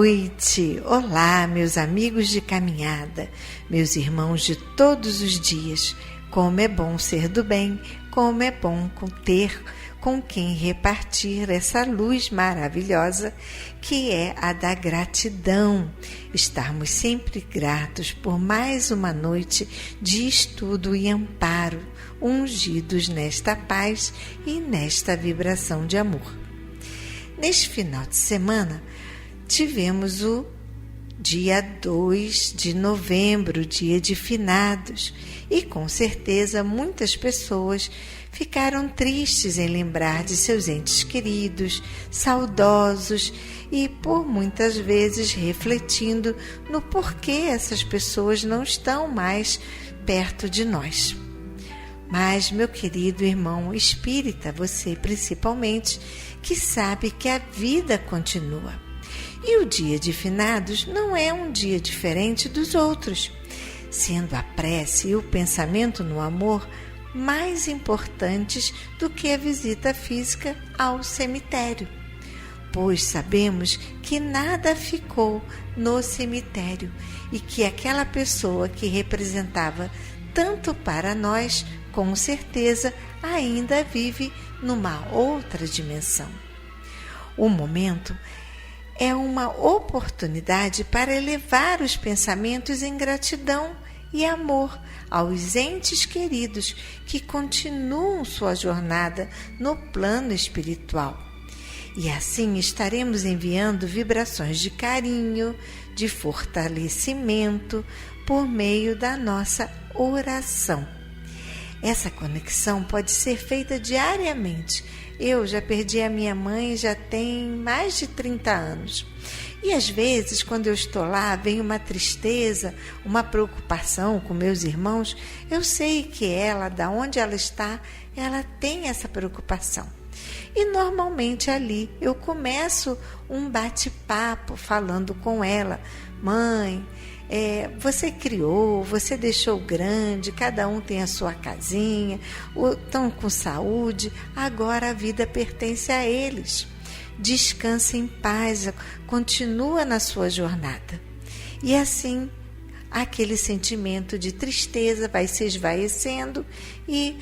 noite! Olá, meus amigos de caminhada, meus irmãos de todos os dias. Como é bom ser do bem, como é bom ter com quem repartir essa luz maravilhosa que é a da gratidão. Estarmos sempre gratos por mais uma noite de estudo e amparo, ungidos nesta paz e nesta vibração de amor. Neste final de semana, tivemos o dia 2 de novembro, dia de finados, e com certeza muitas pessoas ficaram tristes em lembrar de seus entes queridos, saudosos e por muitas vezes refletindo no porquê essas pessoas não estão mais perto de nós. Mas, meu querido irmão espírita, você principalmente, que sabe que a vida continua. E o dia de finados não é um dia diferente dos outros, sendo a prece e o pensamento no amor mais importantes do que a visita física ao cemitério, pois sabemos que nada ficou no cemitério e que aquela pessoa que representava tanto para nós, com certeza, ainda vive numa outra dimensão. O momento é uma oportunidade para elevar os pensamentos em gratidão e amor aos entes queridos que continuam sua jornada no plano espiritual. E assim estaremos enviando vibrações de carinho, de fortalecimento por meio da nossa oração. Essa conexão pode ser feita diariamente. Eu já perdi a minha mãe já tem mais de 30 anos. E às vezes, quando eu estou lá, vem uma tristeza, uma preocupação com meus irmãos. Eu sei que ela, da onde ela está, ela tem essa preocupação. E normalmente ali eu começo um bate-papo falando com ela. Mãe, você criou, você deixou grande, cada um tem a sua casinha, estão com saúde, agora a vida pertence a eles. Descanse em paz, continua na sua jornada. E assim, aquele sentimento de tristeza vai se esvaecendo e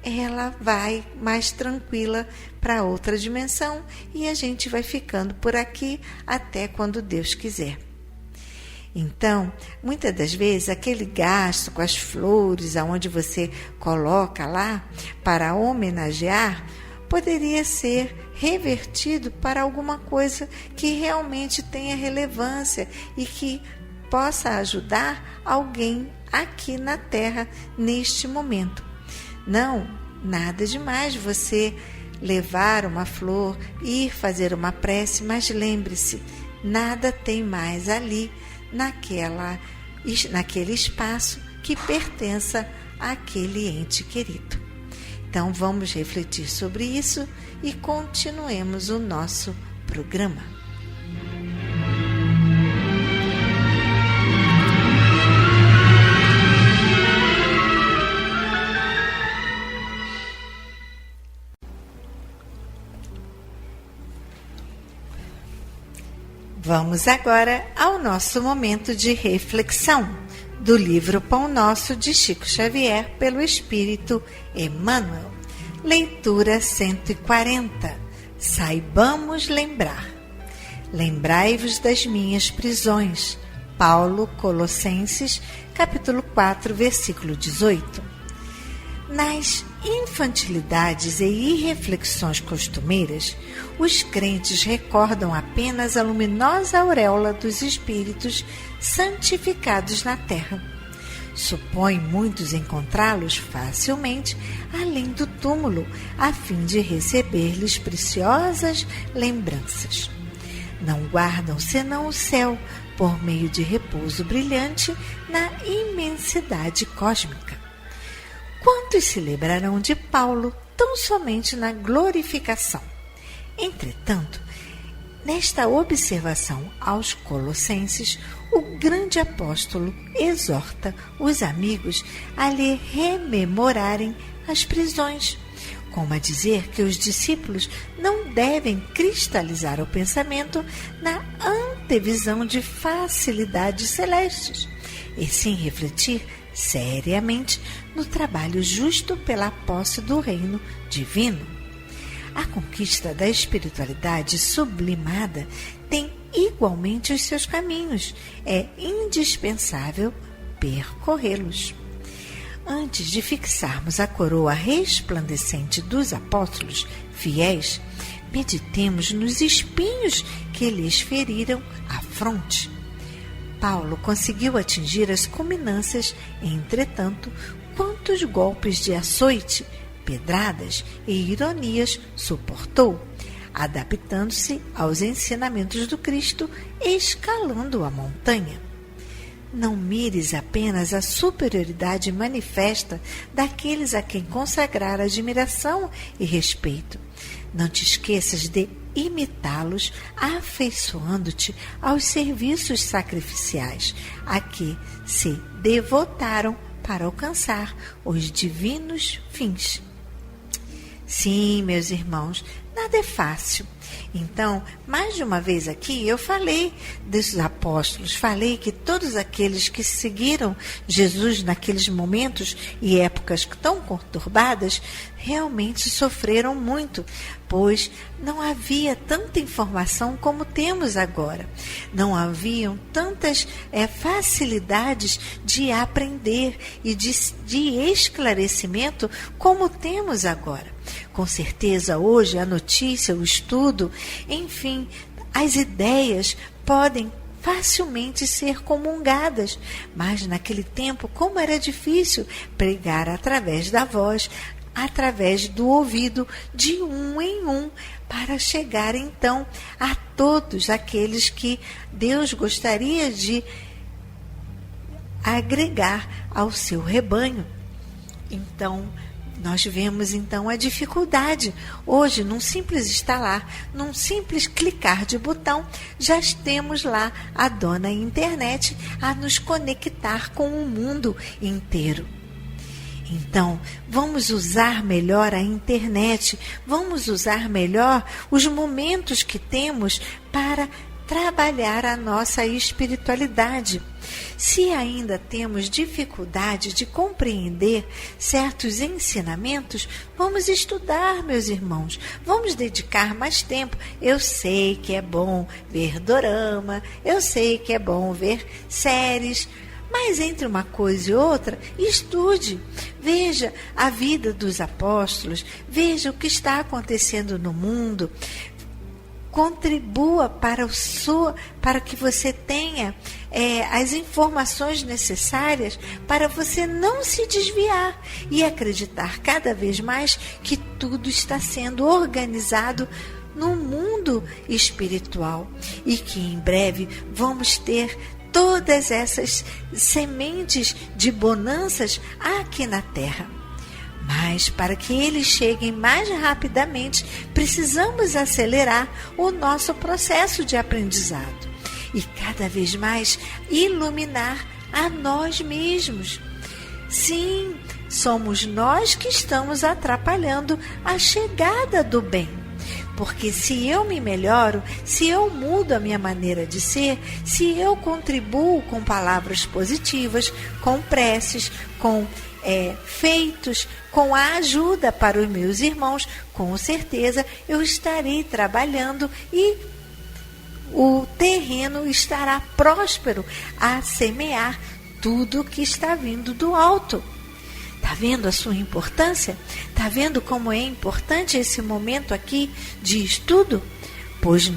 ela vai mais tranquila para outra dimensão e a gente vai ficando por aqui até quando Deus quiser. Então, muitas das vezes, aquele gasto com as flores, aonde você coloca lá para homenagear, poderia ser revertido para alguma coisa que realmente tenha relevância e que possa ajudar alguém aqui na Terra neste momento. Não, nada demais você levar uma flor, ir fazer uma prece, mas lembre-se, nada tem mais ali naquele espaço que pertença àquele ente querido. Então vamos refletir sobre isso e continuemos o nosso programa. Vamos agora ao nosso momento de reflexão do livro Pão Nosso de Chico Xavier pelo Espírito Emmanuel. Leitura 140. Saibamos lembrar. Lembrai-vos das minhas prisões. Paulo, Colossenses, capítulo 4, versículo 18. Nas infantilidades e irreflexões costumeiras, os crentes recordam apenas a luminosa auréola dos espíritos santificados na terra. Supõem muitos encontrá-los facilmente além do túmulo, a fim de receber-lhes preciosas lembranças. Não guardam senão o céu, por meio de repouso brilhante na imensidade cósmica. Quantos se lembrarão de Paulo tão somente na glorificação? Entretanto, nesta observação aos Colossenses, o grande apóstolo exorta os amigos a lhe rememorarem as prisões, como a dizer que os discípulos não devem cristalizar o pensamento na antevisão de facilidades celestes, e sim refletir seriamente no trabalho justo pela posse do reino divino. A conquista da espiritualidade sublimada tem igualmente os seus caminhos, é indispensável percorrê-los. Antes de fixarmos a coroa resplandecente dos apóstolos fiéis, meditemos nos espinhos que lhes feriram a fronte. Paulo conseguiu atingir as culminâncias, entretanto, quantos golpes de açoite, pedradas e ironias suportou, adaptando-se aos ensinamentos do Cristo, escalando a montanha. Não mires apenas a superioridade manifesta daqueles a quem consagrar admiração e respeito. Não te esqueças de imitá-los, afeiçoando-te aos serviços sacrificiais a que se devotaram para alcançar os divinos fins. Sim, meus irmãos, nada é fácil. Então, mais de uma vez aqui, eu falei dos apóstolos, falei que todos aqueles que seguiram Jesus naqueles momentos e épocas tão conturbadas, realmente sofreram muito, pois não havia tanta informação como temos agora. Não haviam tantas facilidades de aprender e de esclarecimento como temos agora. Com certeza, hoje, a notícia, o estudo, enfim, as ideias podem facilmente ser comungadas, mas naquele tempo, como era difícil pregar através da voz, através do ouvido, de um em um, para chegar então a todos aqueles que Deus gostaria de agregar ao seu rebanho. Então, nós vemos então a dificuldade. Hoje, num simples instalar, num simples clicar de botão, já temos lá a dona internet a nos conectar com o mundo inteiro. Então, vamos usar melhor a internet, vamos usar melhor os momentos que temos para trabalhar a nossa espiritualidade. Se ainda temos dificuldade de compreender certos ensinamentos, vamos estudar, meus irmãos. Vamos dedicar mais tempo. Eu sei que é bom ver dorama, eu sei que é bom ver séries, mas entre uma coisa e outra, estude. Veja a vida dos apóstolos, veja o que está acontecendo no mundo. Contribua para que você tenha as informações necessárias para você não se desviar e acreditar cada vez mais que tudo está sendo organizado no mundo espiritual e que em breve vamos ter todas essas sementes de bonanças aqui na terra. Mas para que eles cheguem mais rapidamente, precisamos acelerar o nosso processo de aprendizado e cada vez mais iluminar a nós mesmos. Sim, somos nós que estamos atrapalhando a chegada do bem. Porque se eu me melhoro, se eu mudo a minha maneira de ser, se eu contribuo com palavras positivas, com preces, com feitos, com a ajuda para os meus irmãos, com certeza eu estarei trabalhando e o terreno estará próspero a semear tudo que está vindo do alto. Está vendo a sua importância? Está vendo como é importante esse momento aqui de estudo? Pois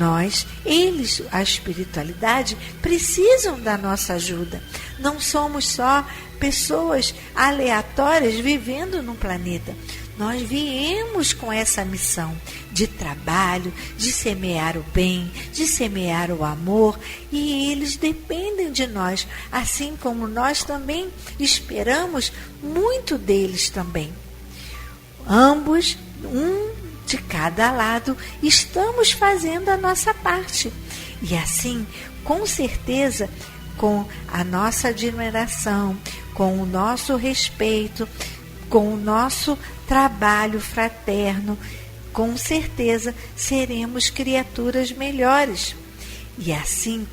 eles, a espiritualidade, precisam da nossa ajuda. Não somos só pessoas aleatórias vivendo no planeta. Nós viemos com essa missão de trabalho, de semear o bem, de semear o amor, e eles dependem de nós, assim como nós também esperamos muito deles também. Ambos, de cada lado, estamos fazendo a nossa parte. E assim, com certeza, com a nossa admiração, com o nosso respeito, com o nosso trabalho fraterno, com certeza seremos criaturas melhores. E assim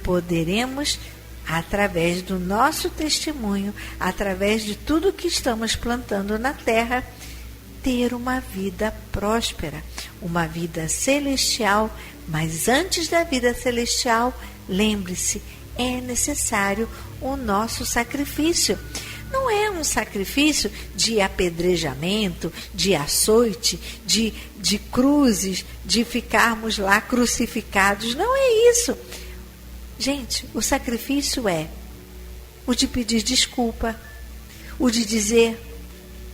poderemos, através do nosso testemunho, através de tudo que estamos plantando na terra, ter uma vida próspera, uma vida celestial. Mas antes da vida celestial, lembre-se, é necessário o nosso sacrifício. Não é um sacrifício de apedrejamento, de açoite, de cruzes, de ficarmos lá crucificados. Não é isso. Gente, o sacrifício é o de pedir desculpa, o de dizer,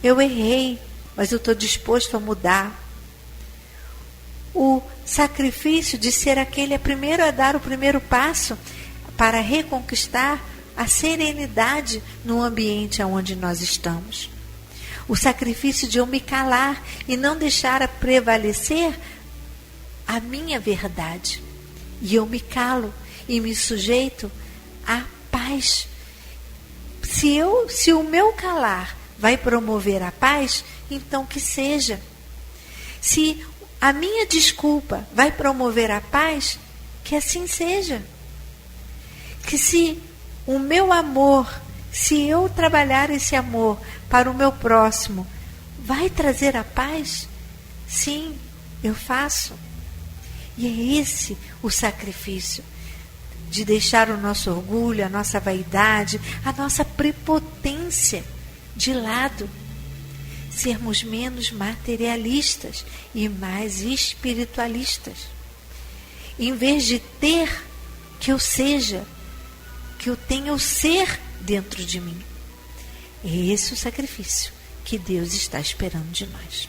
eu errei, mas eu estou disposto a mudar. O sacrifício de ser aquele primeiro a dar o primeiro passo para reconquistar a serenidade no ambiente onde nós estamos. O sacrifício de eu me calar e não deixar a prevalecer a minha verdade. E eu me calo e me sujeito à paz. Se o meu calar vai promover a paz, então que seja. Se a minha desculpa vai promover a paz, que assim seja. Que se o meu amor, se eu trabalhar esse amor para o meu próximo, vai trazer a paz? Sim, eu faço. E é esse o sacrifício, de deixar o nosso orgulho, a nossa vaidade, a nossa prepotência de lado. Sermos menos materialistas e mais espiritualistas. Em vez de ter, que eu seja, que eu tenha o ser dentro de mim. É esse o sacrifício que Deus está esperando de nós.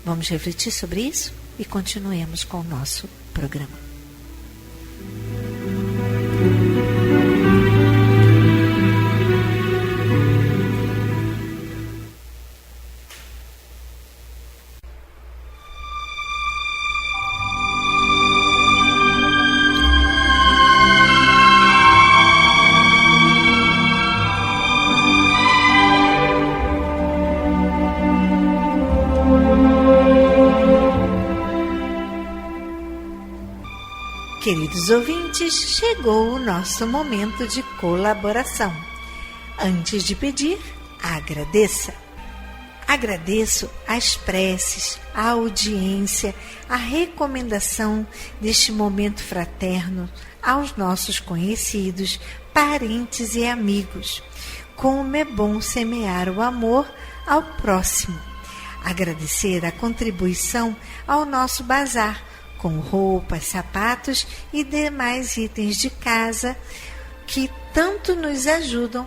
Vamos refletir sobre isso e continuemos com o nosso programa. Queridos ouvintes, chegou o nosso momento de colaboração. Antes de pedir, agradeça. Agradeço as preces, a audiência, a recomendação deste momento fraterno aos nossos conhecidos, parentes e amigos. Como é bom semear o amor ao próximo. Agradecer a contribuição ao nosso bazar, com roupas, sapatos e demais itens de casa que tanto nos ajudam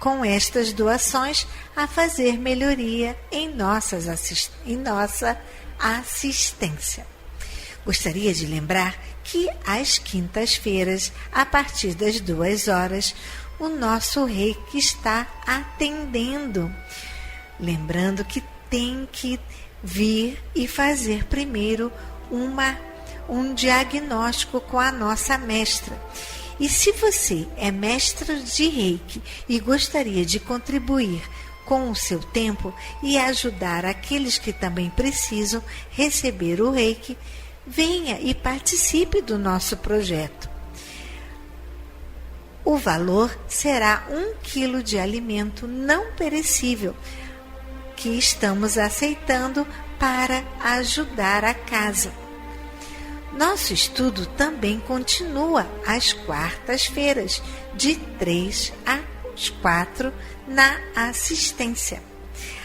com estas doações a fazer melhoria em nossa assistência. Gostaria de lembrar que às quintas-feiras, a partir das 2h, o nosso reiki está atendendo. Lembrando que tem que vir e fazer primeiro um diagnóstico com a nossa mestra. E se você é mestra de reiki e gostaria de contribuir com o seu tempo e ajudar aqueles que também precisam receber o reiki, venha e participe do nosso projeto. O valor será 1 quilo de alimento não perecível que estamos aceitando para ajudar a casa. Nosso estudo também continua às quartas-feiras, de 3 às 4, na assistência.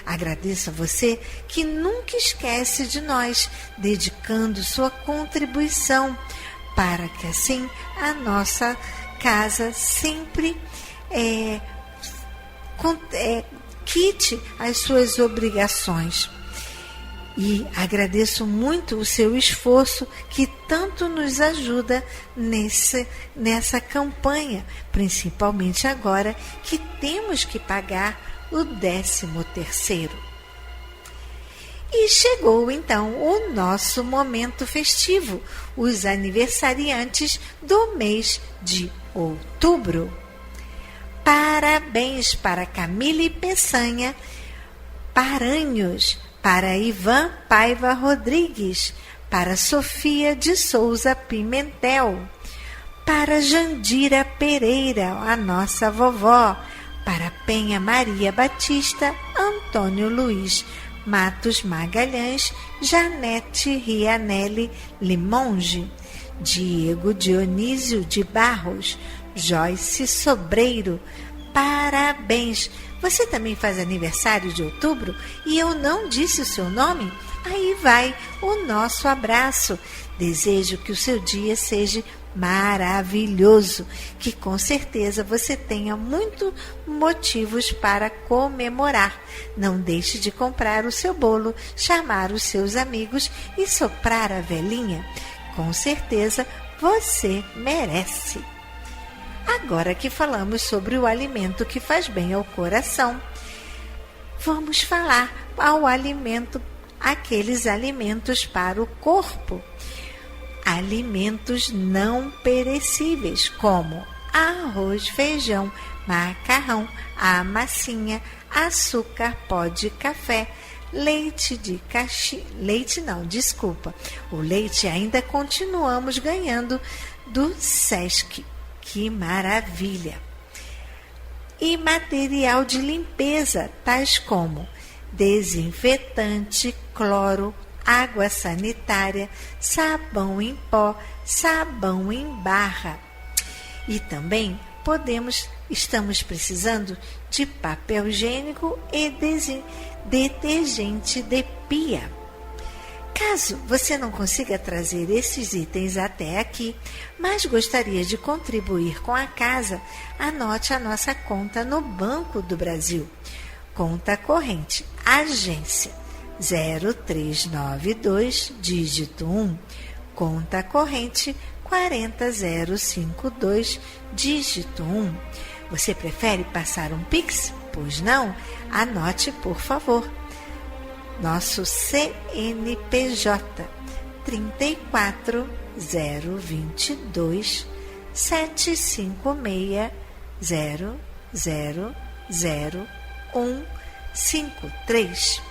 Agradeço a você que nunca esquece de nós, dedicando sua contribuição, para que assim a nossa casa sempre quite as suas obrigações. E agradeço muito o seu esforço que tanto nos ajuda nessa campanha, principalmente agora que temos que pagar o 13º. E chegou então o nosso momento festivo, os aniversariantes do mês de outubro. Parabéns para Camille Peçanha Paranhos, para Ivan Paiva Rodrigues, para Sofia de Souza Pimentel, para Jandira Pereira, a nossa vovó, para Penha Maria Batista, Antônio Luiz Matos Magalhães, Janete Rianelli Limonge, Diego Dionísio de Barros, Joyce Sobreiro. Parabéns! Você também faz aniversário de outubro e eu não disse o seu nome? Aí vai o nosso abraço. Desejo que o seu dia seja maravilhoso, que com certeza você tenha muitos motivos para comemorar. Não deixe de comprar o seu bolo, chamar os seus amigos e soprar a velhinha. Com certeza você merece. Agora que falamos sobre o alimento que faz bem ao coração, vamos falar aqueles alimentos para o corpo. Alimentos não perecíveis, como arroz, feijão, macarrão, a massinha, açúcar, pó de café, leite de o leite ainda continuamos ganhando do Sesc. Que maravilha! E material de limpeza, tais como desinfetante, cloro, água sanitária, sabão em pó, sabão em barra. E também estamos precisando de papel higiênico e detergente de pia. Caso você não consiga trazer esses itens até aqui, mas gostaria de contribuir com a casa, anote a nossa conta no Banco do Brasil. Conta corrente, agência 0392, dígito 1. Conta corrente 40052, dígito 1. Você prefere passar um Pix? Pois não? Anote, por favor. Nosso CNPJ 34022 756 0000153.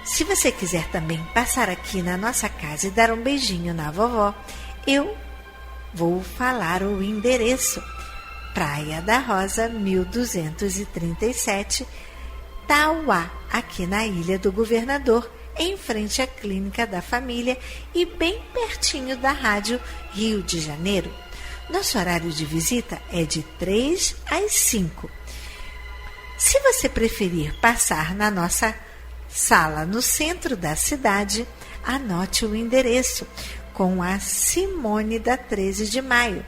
Se você quiser também passar aqui na nossa casa e dar um beijinho na vovó, eu vou falar o endereço. Praia da Rosa, 1237, Tauá, aqui na Ilha do Governador, em frente à Clínica da Família e bem pertinho da Rádio Rio de Janeiro. Nosso horário de visita é de 3 às 5. Se você preferir passar na nossa sala no centro da cidade, anote o endereço com a Simone da 13 de Maio.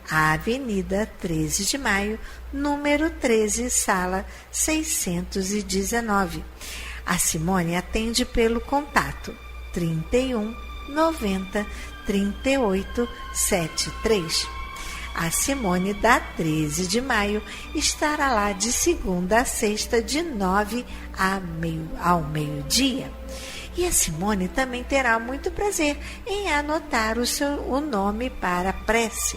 A Avenida 13 de Maio, número 13, sala 619. A Simone atende pelo contato 31 90 38 73. A Simone da 13 de Maio estará lá de segunda a sexta, de 9 ao meio-dia. E a Simone também terá muito prazer em anotar o nome para a prece.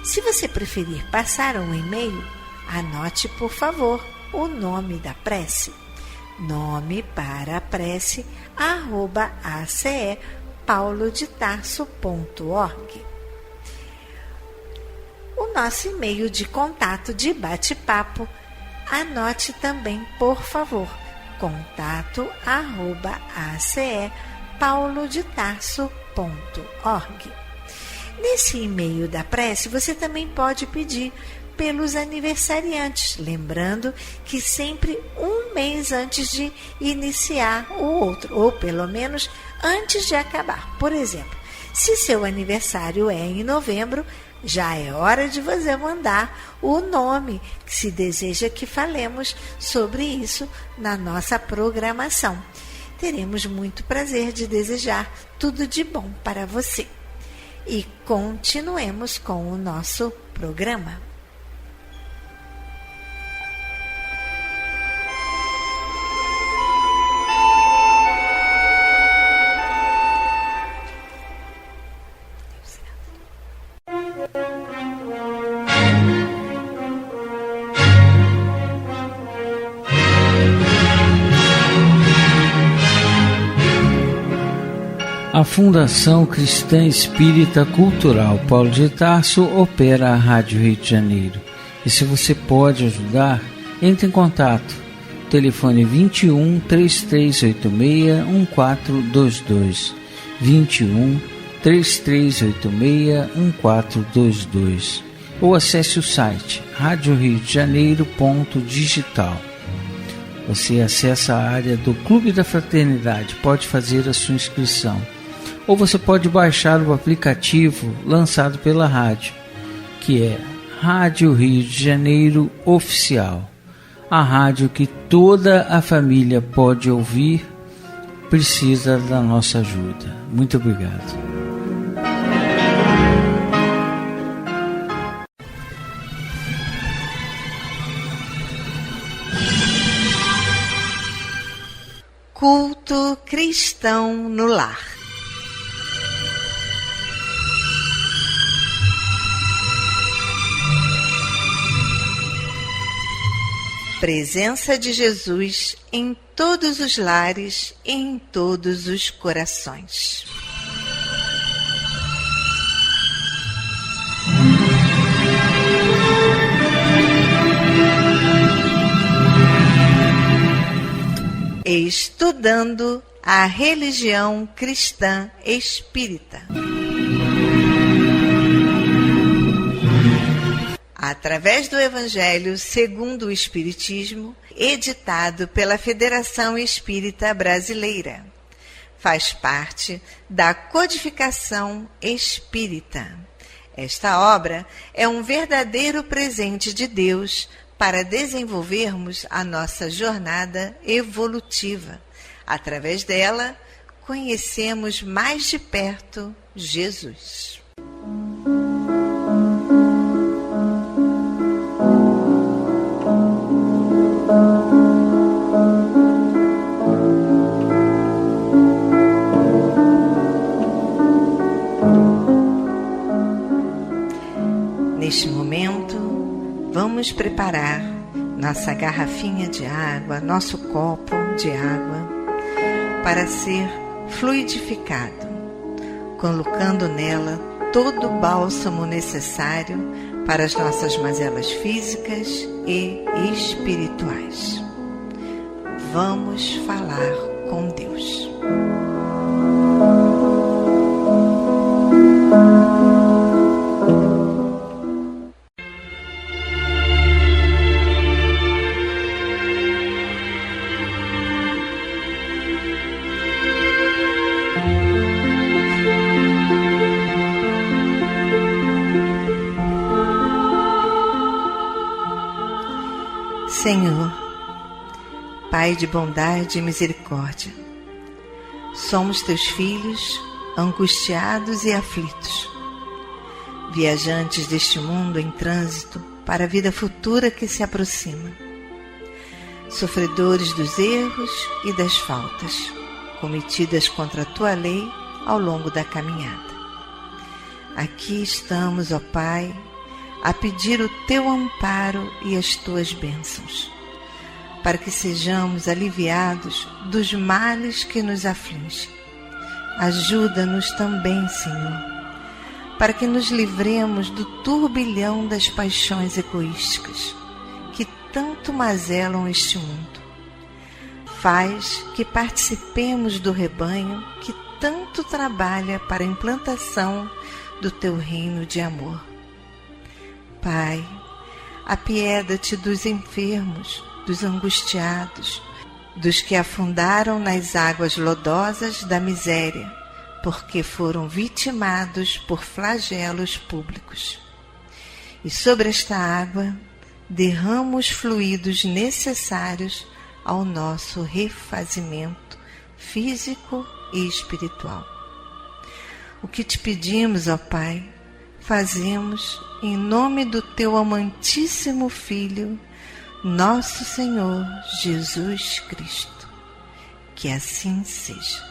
Se você preferir passar um e-mail, anote, por favor, o nome da prece. Nome para a prece, @acePaulodetarso.org. O nosso e-mail de contato de bate-papo, anote também, por favor, contato@acePaulodetarso.org. Nesse e-mail da prece, você também pode pedir pelos aniversariantes, lembrando que sempre um mês antes de iniciar o outro, ou pelo menos antes de acabar. Por exemplo, se seu aniversário é em novembro, já é hora de você mandar o nome, que se deseja que falemos sobre isso na nossa programação. Teremos muito prazer de desejar tudo de bom para você. E continuemos com o nosso programa. A Fundação Cristã Espírita Cultural Paulo de Tarso opera a Rádio Rio de Janeiro. E se você pode ajudar, entre em contato. Telefone 21 3386 1422. 21 3386 1422. Ou acesse o site radioriodejaneiro.digital. Você acessa a área do Clube da Fraternidade, pode fazer a sua inscrição. Ou você pode baixar o aplicativo lançado pela rádio, que é Rádio Rio de Janeiro Oficial. A rádio que toda a família pode ouvir, precisa da nossa ajuda. Muito obrigado. Culto cristão no lar. Presença de Jesus em todos os lares e em todos os corações. Estudando a religião cristã espírita. Através do Evangelho segundo o Espiritismo, editado pela Federação Espírita Brasileira. Faz parte da Codificação Espírita. Esta obra é um verdadeiro presente de Deus para desenvolvermos a nossa jornada evolutiva. Através dela, conhecemos mais de perto Jesus. Neste momento, vamos preparar nossa garrafinha de água, nosso copo de água, para ser fluidificado, colocando nela todo o bálsamo necessário para as nossas mazelas físicas e espirituais. Vamos falar com Deus. Senhor, Pai de bondade e misericórdia, somos teus filhos, angustiados e aflitos, viajantes deste mundo em trânsito para a vida futura que se aproxima, sofredores dos erros e das faltas cometidas contra a tua lei ao longo da caminhada. Aqui estamos, ó Pai, a pedir o teu amparo e as tuas bênçãos, para que sejamos aliviados dos males que nos afligem. Ajuda-nos também, Senhor, para que nos livremos do turbilhão das paixões egoísticas que tanto mazelam este mundo. Faz que participemos do rebanho que tanto trabalha para a implantação do teu reino de amor. Pai, apieda-te dos enfermos, dos angustiados, dos que afundaram nas águas lodosas da miséria, porque foram vitimados por flagelos públicos. E sobre esta água, derrama os fluidos necessários ao nosso refazimento físico e espiritual. O que te pedimos, ó Pai, fazemos em nome do teu amantíssimo Filho, nosso Senhor Jesus Cristo. Que assim seja.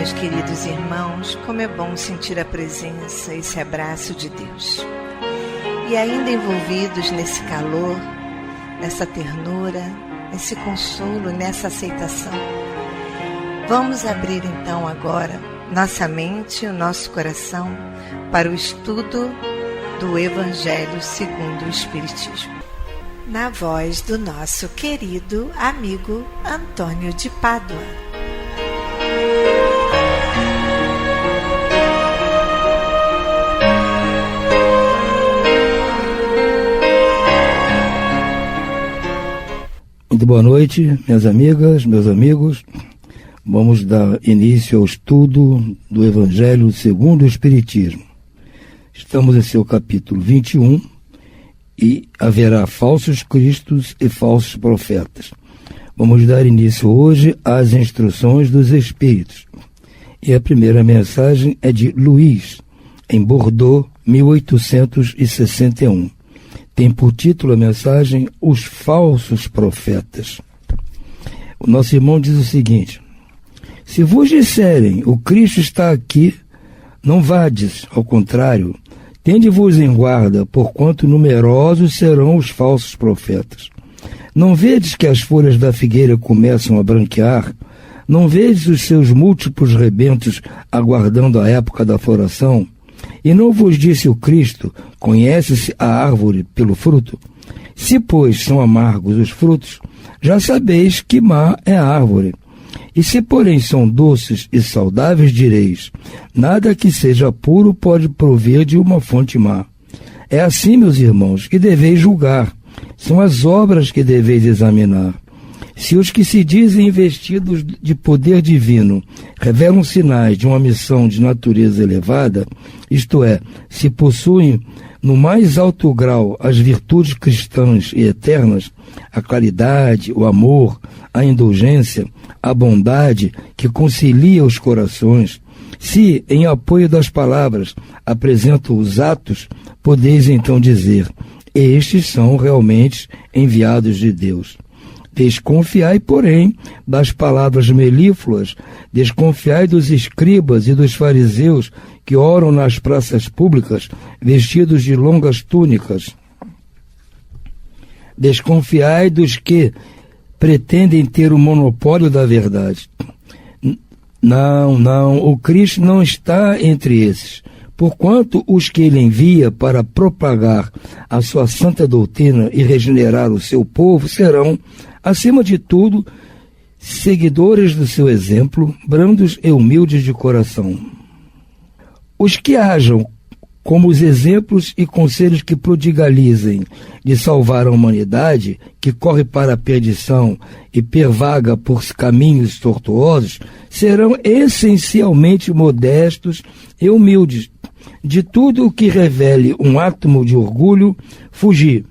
meus queridos irmãos, como é bom sentir a presença, esse abraço de Deus. E ainda envolvidos nesse calor, nessa ternura, nesse consolo, nessa aceitação, vamos abrir então agora nossa mente, o nosso coração para o estudo do Evangelho segundo o Espiritismo, na voz do nosso querido amigo Antônio de Pádua. Muito boa noite, minhas amigas, meus amigos. Vamos dar início ao estudo do Evangelho segundo o Espiritismo. Estamos em seu capítulo 21 e haverá falsos cristos e falsos profetas. Vamos dar início hoje às instruções dos Espíritos. E a primeira mensagem é de Luís, em Bordeaux, 1861. Tem por título a mensagem Os Falsos Profetas. O nosso irmão diz o seguinte: se vos disserem o Cristo está aqui, não vades, ao contrário, tende-vos em guarda, porquanto numerosos serão os falsos profetas. Não vedes que as folhas da figueira começam a branquear? Não vedes os seus múltiplos rebentos aguardando a época da floração? E não vos disse o Cristo, conhece-se a árvore pelo fruto? Se, pois, são amargos os frutos, já sabeis que má é a árvore. E se, porém, são doces e saudáveis, direis, nada que seja puro pode prover de uma fonte má. É assim, meus irmãos, que deveis julgar. São as obras que deveis examinar. Se os que se dizem investidos de poder divino revelam sinais de uma missão de natureza elevada, isto é, se possuem no mais alto grau as virtudes cristãs e eternas, a caridade, o amor, a indulgência, a bondade que concilia os corações, se, em apoio das palavras, apresentam os atos, podeis então dizer, estes são realmente enviados de Deus. Desconfiai, porém, das palavras melífluas, desconfiai dos escribas e dos fariseus que oram nas praças públicas, vestidos de longas túnicas. Desconfiai dos que pretendem ter o monopólio da verdade. Não, o Cristo não está entre esses. Porquanto os que ele envia para propagar a sua santa doutrina e regenerar o seu povo serão, acima de tudo, seguidores do seu exemplo, brandos e humildes de coração. Os que hajam como os exemplos e conselhos que prodigalizem de salvar a humanidade, que corre para a perdição e pervaga por caminhos tortuosos, serão essencialmente modestos e humildes. De tudo o que revele um átomo de orgulho, fugir,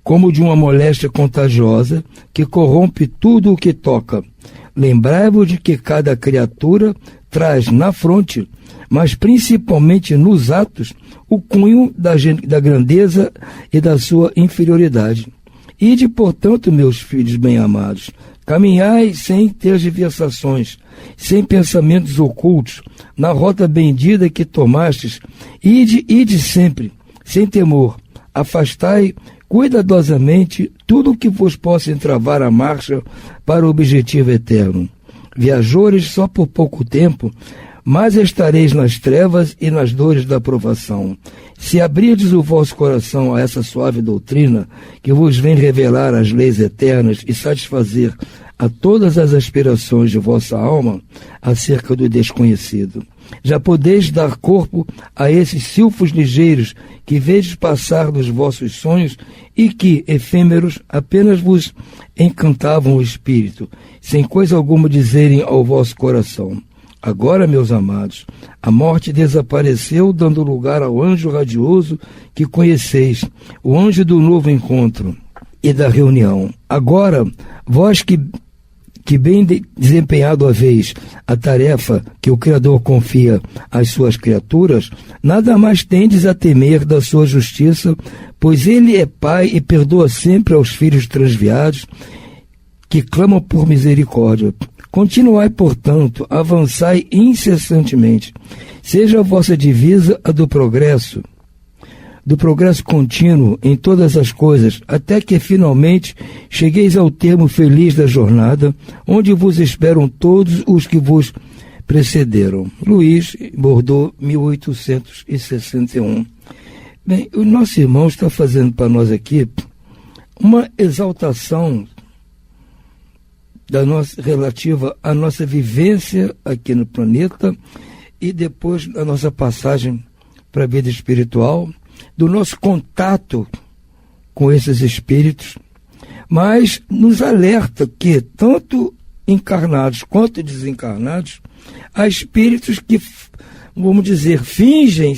como de uma moléstia contagiosa que corrompe tudo o que toca. Lembrai-vos de que cada criatura traz na fronte, mas principalmente nos atos, o cunho da grandeza e da sua inferioridade. Ide, portanto, meus filhos bem-amados, caminhai sem tergiversações, sem pensamentos ocultos, na rota bendita que tomastes. Ide sempre, sem temor. Afastai cuidadosamente tudo o que vos possa entravar a marcha para o objetivo eterno. Viajores só por pouco tempo, mas estareis nas trevas e nas dores da provação. Se abrirdes o vosso coração a essa suave doutrina, que vos vem revelar as leis eternas e satisfazer a todas as aspirações de vossa alma acerca do desconhecido, já podeis dar corpo a esses silfos ligeiros que vedes passar nos vossos sonhos e que, efêmeros, apenas vos encantavam o espírito, sem coisa alguma dizerem ao vosso coração. Agora, meus amados, a morte desapareceu, dando lugar ao anjo radioso que conheceis, o anjo do novo encontro e da reunião. Agora, vós que bem desempenhado haveis a tarefa que o Criador confia às suas criaturas, nada mais tendes a temer da sua justiça, pois Ele é Pai e perdoa sempre aos filhos transviados que clamam por misericórdia. Continuai, portanto, avançai incessantemente. Seja a vossa divisa a do progresso contínuo em todas as coisas, até que finalmente chegueis ao termo feliz da jornada, onde vos esperam todos os que vos precederam. Luís, Bordeaux, 1861. Bem, o nosso irmão está fazendo para nós aqui uma exaltação relativa à nossa vivência aqui no planeta e depois a nossa passagem para a vida espiritual, do nosso contato com esses espíritos, mas nos alerta que, tanto encarnados quanto desencarnados, há espíritos que, vamos dizer, fingem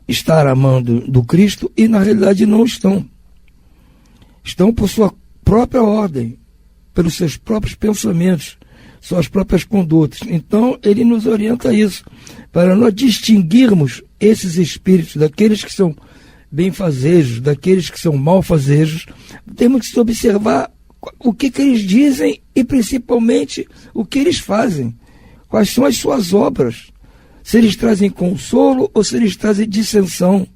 estar amando do Cristo e na realidade não estão. Estão por sua própria ordem, pelos seus próprios pensamentos, suas próprias condutas. Então ele nos orienta a isso, para nós distinguirmos esses espíritos daqueles que são benfazejos, daqueles que são malfazejos. Temos que observar o que eles dizem e principalmente o que eles fazem, quais são as suas obras, se eles trazem consolo ou se eles trazem dissensão,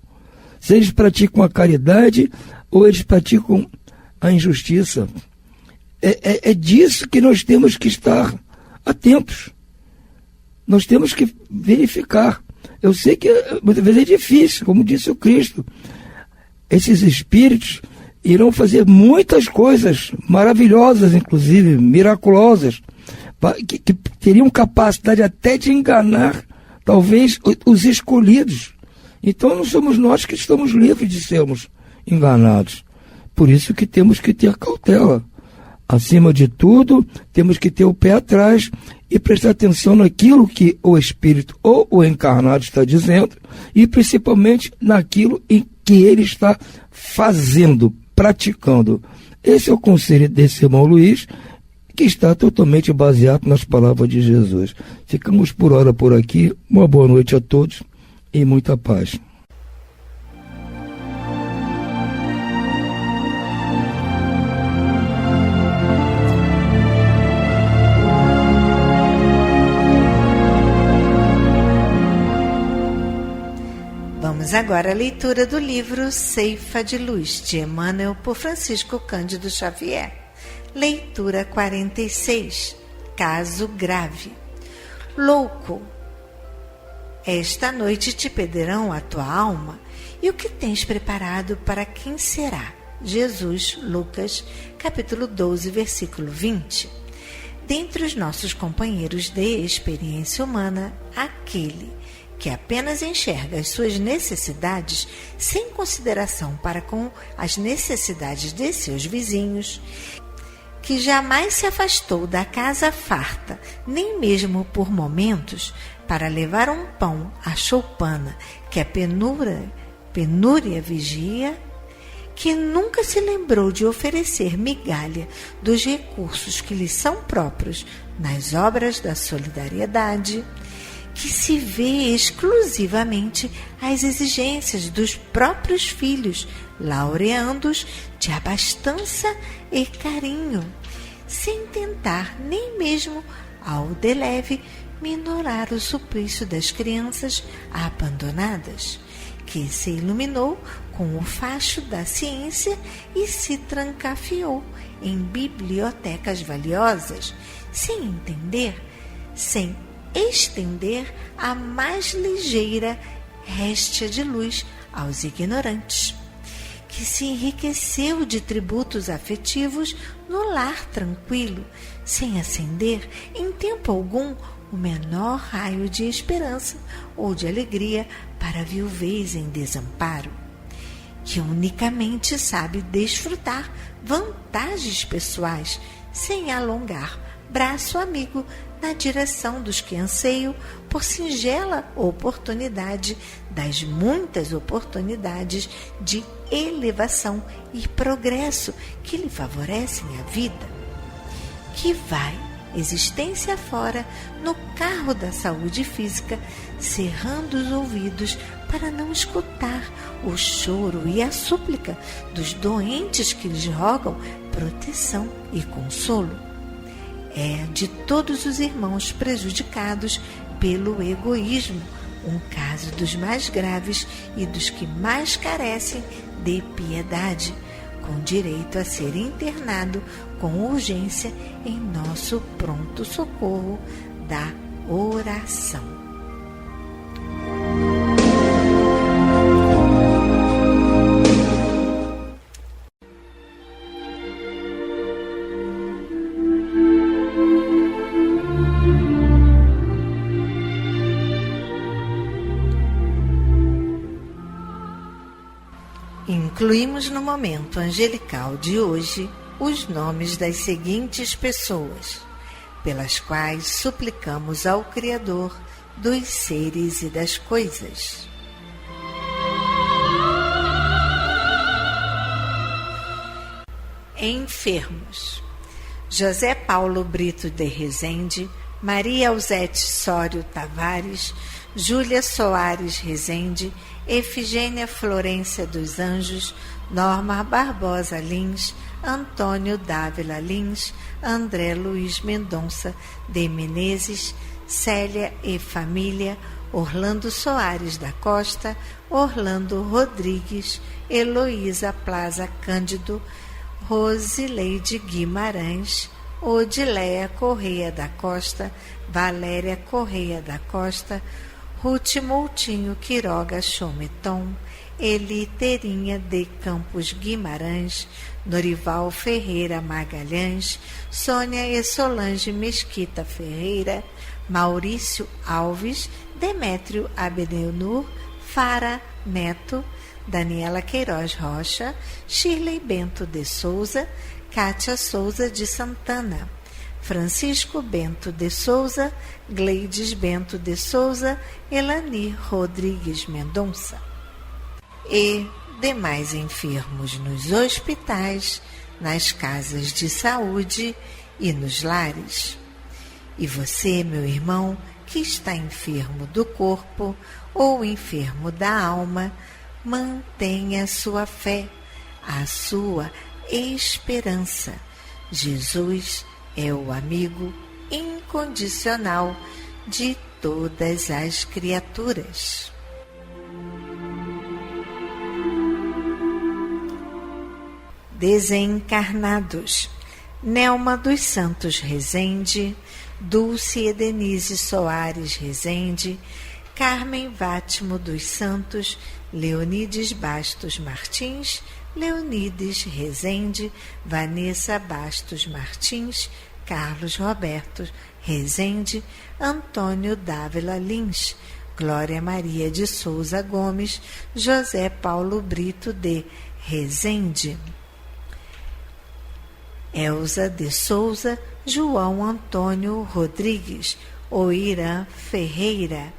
se eles praticam a caridade ou eles praticam a injustiça. É disso que nós temos que estar atentos. Nós temos que verificar. Eu sei que muitas vezes é difícil, como disse o Cristo. Esses espíritos irão fazer muitas coisas maravilhosas, inclusive miraculosas, que teriam capacidade até de enganar, talvez, os escolhidos. Então não somos nós que estamos livres de sermos enganados. Por isso que temos que ter cautela. Acima de tudo, temos que ter o pé atrás e prestar atenção naquilo que o espírito ou o encarnado está dizendo e principalmente naquilo em que ele está fazendo, praticando. Esse é o conselho desse irmão Luís, que está totalmente baseado nas palavras de Jesus. Ficamos por hora por aqui. Uma boa noite a todos e muita paz. Vamos agora à leitura do livro Ceifa de Luz, de Emmanuel, por Francisco Cândido Xavier. Leitura 46. Caso grave. Louco, esta noite te pedirão a tua alma, e o que tens preparado para quem será? Jesus, Lucas, capítulo 12, versículo 20. Dentre os nossos companheiros de experiência humana, aquele que apenas enxerga as suas necessidades sem consideração para com as necessidades de seus vizinhos, que jamais se afastou da casa farta, nem mesmo por momentos, para levar um pão à choupana que a penúria vigia, que nunca se lembrou de oferecer migalha dos recursos que lhe são próprios nas obras da solidariedade, que se vê exclusivamente às exigências dos próprios filhos, laureando-os de abastança e carinho, sem tentar nem mesmo, ao de leve, minorar o suplício das crianças abandonadas, que se iluminou com o facho da ciência e se trancafiou em bibliotecas valiosas, sem entender, sem estender a mais ligeira réstia de luz aos ignorantes, que se enriqueceu de tributos afetivos no lar tranquilo, sem acender em tempo algum o menor raio de esperança ou de alegria para a viuvez em desamparo, que unicamente sabe desfrutar vantagens pessoais sem alongar braço amigo na direção dos que anseiam por singela oportunidade das muitas oportunidades de elevação e progresso que lhe favorecem a vida, que vai, existência fora, no carro da saúde física, cerrando os ouvidos para não escutar o choro e a súplica dos doentes que lhes rogam proteção e consolo. é de todos os irmãos prejudicados pelo egoísmo, um caso dos mais graves e dos que mais carecem de piedade, com direito a ser internado com urgência em nosso pronto socorro da oração. Incluímos no momento angelical de hoje os nomes das seguintes pessoas, pelas quais suplicamos ao Criador dos seres e das coisas. Enfermos: José Paulo Brito de Rezende, Maria Alzete Sório Tavares, Júlia Soares Rezende, Efigênia Florência dos Anjos, Norma Barbosa Lins, Antônio Dávila Lins, André Luiz Mendonça de Menezes, Célia e Família, Orlando Soares da Costa, Orlando Rodrigues, Heloísa Plaza Cândido, Rosileide Guimarães, Odileia Correia da Costa, Valéria Correia da Costa, Ruth Moutinho Quiroga Chometon, Eliterinha de Campos Guimarães, Norival Ferreira Magalhães, Sônia e Solange Mesquita Ferreira, Maurício Alves, Demétrio Abenenur, Fara Neto, Daniela Queiroz Rocha, Shirley Bento de Souza, Cátia Souza de Santana, Francisco Bento de Souza, Gleides Bento de Souza, Elani Rodrigues Mendonça. E demais enfermos nos hospitais, nas casas de saúde e nos lares. E você, meu irmão, que está enfermo do corpo ou enfermo da alma, mantenha a sua fé, a sua esperança. Jesus é o amigo incondicional de todas as criaturas. Desencarnados: Nelma dos Santos Rezende, Dulce Edenise Soares Rezende, Carmen Vátimo dos Santos, Leonides Bastos Martins, Leonides Rezende, Vanessa Bastos Martins, Carlos Roberto Rezende, Antônio Dávila Lins, Glória Maria de Souza Gomes, José Paulo Brito de Rezende, Elza de Souza, João Antônio Rodrigues, Oirã Ferreira,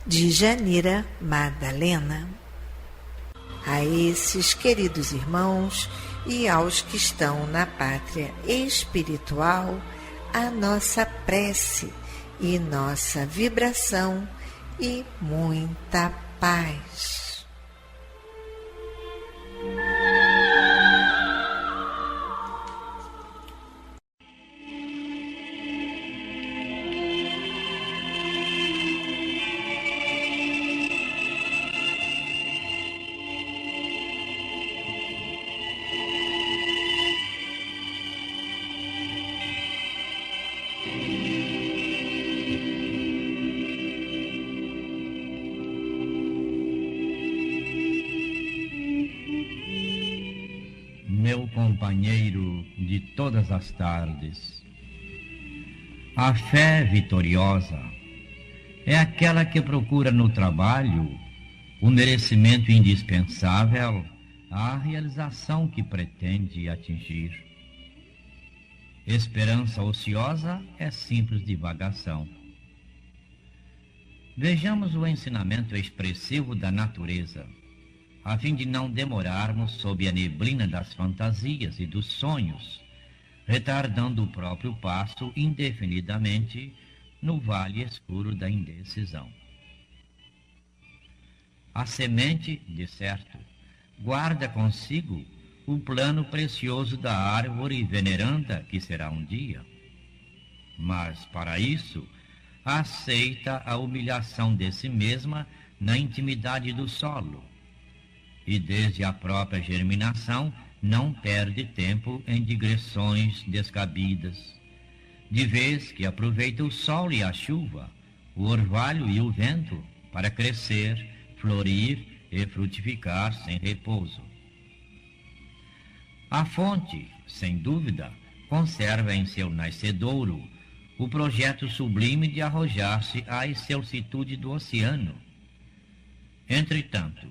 de Janira Madalena. A esses queridos irmãos e aos que estão na pátria espiritual, a nossa prece e nossa vibração e muita paz. Meu companheiro de todas as tardes, a fé vitoriosa é aquela que procura no trabalho o merecimento indispensável à realização que pretende atingir. Esperança ociosa é simples divagação. Vejamos o ensinamento expressivo da natureza, a fim de não demorarmos sob a neblina das fantasias e dos sonhos, retardando o próprio passo indefinidamente no vale escuro da indecisão. A semente, de certo, guarda consigo o plano precioso da árvore veneranda que será um dia. Mas, para isso, aceita a humilhação de si mesma na intimidade do solo, e desde a própria germinação não perde tempo em digressões descabidas, de vez que aproveita o sol e a chuva, o orvalho e o vento para crescer, florir e frutificar sem repouso. A fonte, sem dúvida, conserva em seu nascedouro o projeto sublime de arrojar-se à excelsitude do oceano. Entretanto,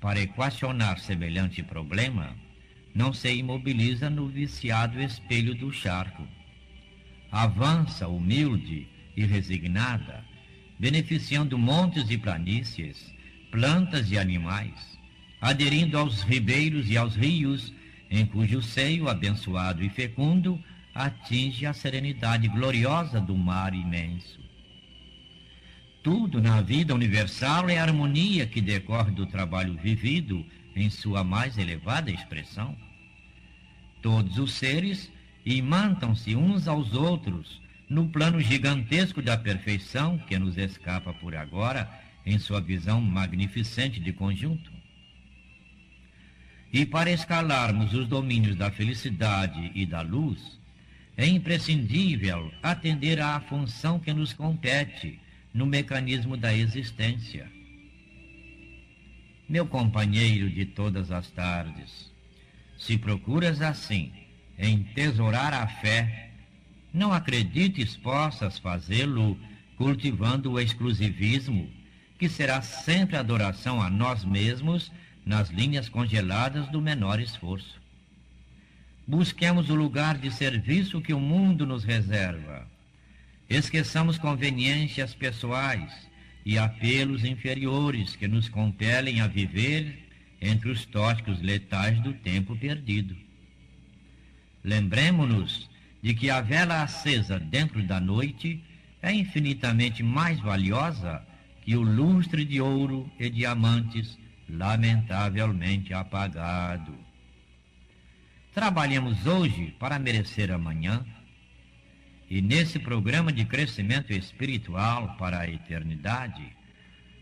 para equacionar semelhante problema, não se imobiliza no viciado espelho do charco. Avança humilde e resignada, beneficiando montes e planícies, plantas e animais, aderindo aos ribeiros e aos rios, em cujo seio abençoado e fecundo atinge a serenidade gloriosa do mar imenso. Tudo na vida universal é harmonia que decorre do trabalho vivido em sua mais elevada expressão. Todos os seres imantam-se uns aos outros no plano gigantesco da perfeição que nos escapa por agora em sua visão magnificente de conjunto. E para escalarmos os domínios da felicidade e da luz, é imprescindível atender à função que nos compete no mecanismo da existência. Meu companheiro de todas as tardes, se procuras assim entesourar a fé, não acredites possas fazê-lo cultivando o exclusivismo, que será sempre adoração a nós mesmos nas linhas congeladas do menor esforço. Busquemos o lugar de serviço que o mundo nos reserva. Esqueçamos conveniências pessoais e apelos inferiores que nos compelem a viver entre os tóxicos letais do tempo perdido. Lembremo-nos de que a vela acesa dentro da noite é infinitamente mais valiosa que o lustre de ouro e diamantes lamentavelmente apagado. Trabalhemos hoje para merecer amanhã, e nesse programa de crescimento espiritual para a eternidade,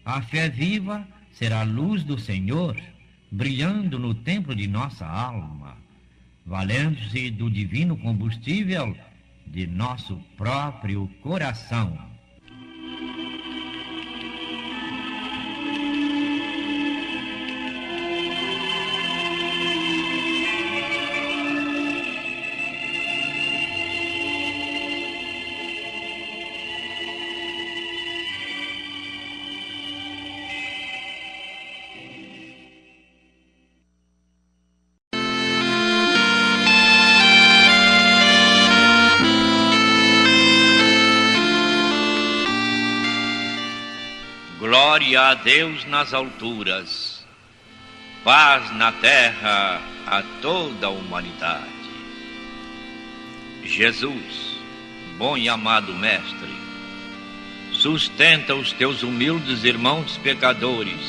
a fé viva será a luz do Senhor, brilhando no templo de nossa alma, valendo-se do divino combustível de nosso próprio coração. Glória a Deus nas alturas, paz na terra a toda a humanidade. Jesus, bom e amado Mestre, sustenta os teus humildes irmãos pecadores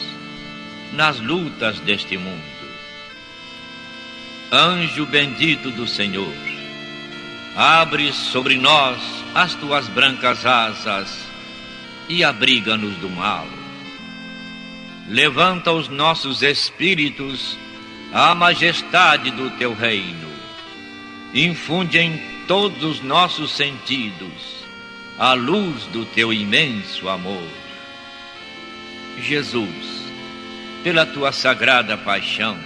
nas lutas deste mundo. Anjo bendito do Senhor, abre sobre nós as tuas brancas asas e abriga-nos do mal. Levanta os nossos espíritos à majestade do teu reino. Infunde em todos os nossos sentidos a luz do teu imenso amor. Jesus, pela tua sagrada paixão,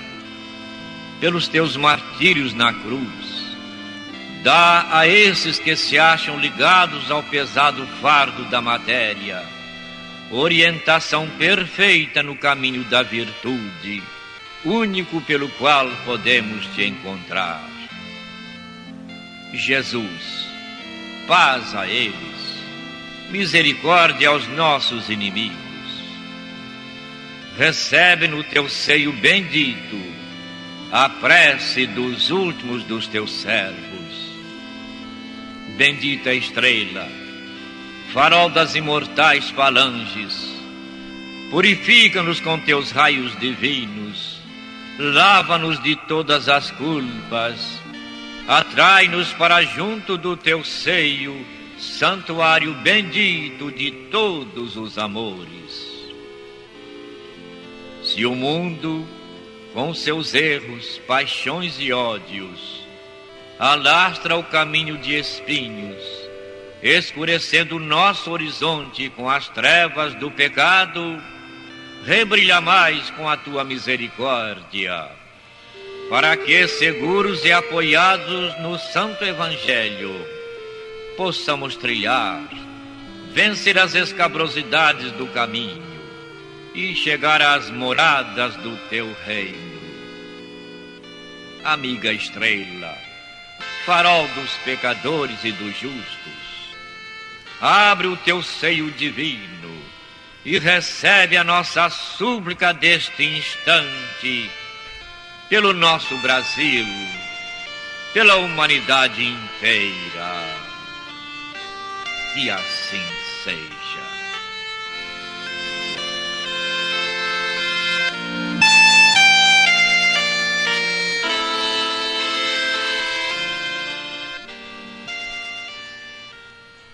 pelos teus martírios na cruz, dá a esses que se acham ligados ao pesado fardo da matéria orientação perfeita no caminho da virtude, único pelo qual podemos te encontrar. Jesus, paz a eles, misericórdia aos nossos inimigos. Recebe no teu seio bendito a prece dos últimos dos teus servos. Bendita estrela, farol das imortais falanges, purifica-nos com teus raios divinos lava-nos de todas as culpas, atrai-nos para junto do teu seio, santuário bendito de todos os amores. Se o mundo, com seus erros, paixões e ódios, alastra o caminho de espinhos, escurecendo o nosso horizonte com as trevas do pecado, rebrilha mais com a tua misericórdia, para que, seguros e apoiados no Santo Evangelho, possamos trilhar, vencer as escabrosidades do caminho e chegar às moradas do teu reino. Amiga estrela, farol dos pecadores e dos justos, abre o teu seio divino e recebe a nossa súplica deste instante pelo nosso Brasil, pela humanidade inteira. Que assim seja.